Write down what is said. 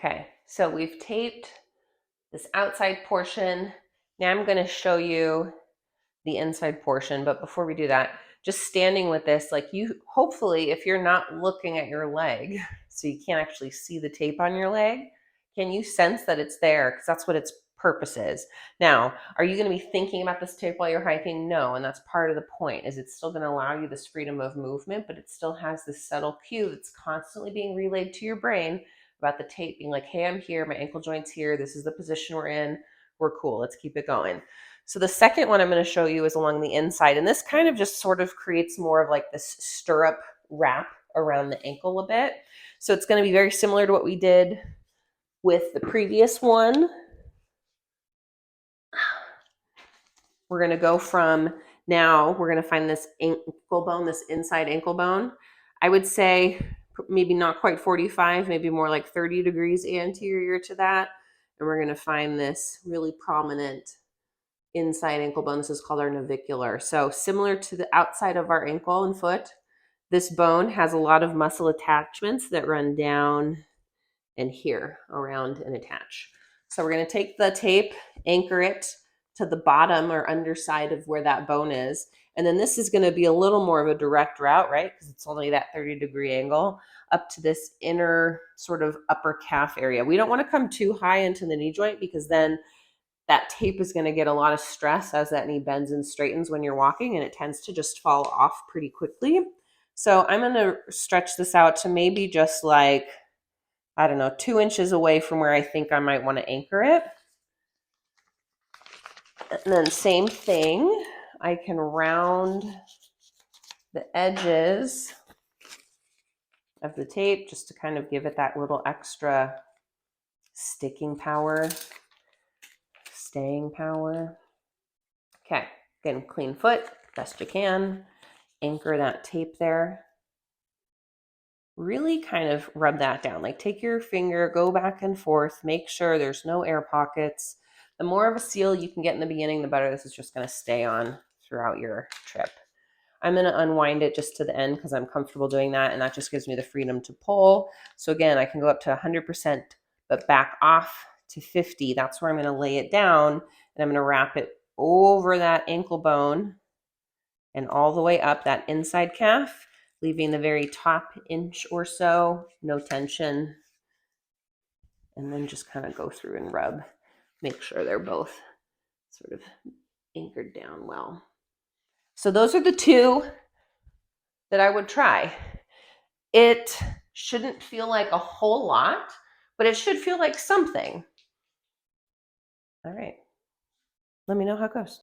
Okay, so we've taped this outside portion. Now I'm going to show you the inside portion, but before we do that, just standing with this, like you, hopefully, if you're not looking at your leg, so you can't actually see the tape on your leg, can you sense that it's there? Because that's what its purpose is. Now, are you going to be thinking about this tape while you're hiking? No, and that's part of the point, is it's still going to allow you this freedom of movement, but it still has this subtle cue that's constantly being relayed to your brain about the tape being like, hey, I'm here, my ankle joint's here, this is the position we're in, we're cool, let's keep it going. So the second one I'm going to show you is along the inside, and this kind of just sort of creates more of like this stirrup wrap around the ankle a bit. So it's going to be very similar to what we did with the previous one. We're going to go from, now we're going to find this ankle bone, this inside ankle bone. I would say maybe not quite 45, maybe more like 30 degrees anterior to that. And we're going to find this really prominent inside ankle bone. This is called our navicular. So similar to the outside of our ankle and foot, this bone has a lot of muscle attachments that run down and here around and attach. So we're going to take the tape, anchor it to the bottom or underside of where that bone is. And then this is going to be a little more of a direct route, right? Because it's only that 30-degree angle up to this inner sort of upper calf area. We don't want to come too high into the knee joint, because then that tape is going to get a lot of stress as that knee bends and straightens when you're walking, and it tends to just fall off pretty quickly. So I'm going to stretch this out to maybe just like, I don't know, 2 inches away from where I think I might want to anchor it. And then same thing, I can round the edges of the tape just to kind of give it that little extra sticking power, staying power. Okay, again, clean foot, best you can. Anchor that tape there. Really kind of rub that down. Like take your finger, go back and forth, make sure there's no air pockets. The more of a seal you can get in the beginning, the better this is just going to stay on throughout your trip. I'm going to unwind it just to the end because I'm comfortable doing that, and that just gives me the freedom to pull. So again, I can go up to 100%, but back off to 50. That's where I'm going to lay it down, and I'm going to wrap it over that ankle bone and all the way up that inside calf, leaving the very top inch or so, no tension. And then just kind of go through and rub, make sure they're both sort of anchored down well. So those are the two that I would try. It shouldn't feel like a whole lot, but it should feel like something. All right. Let me know how it goes.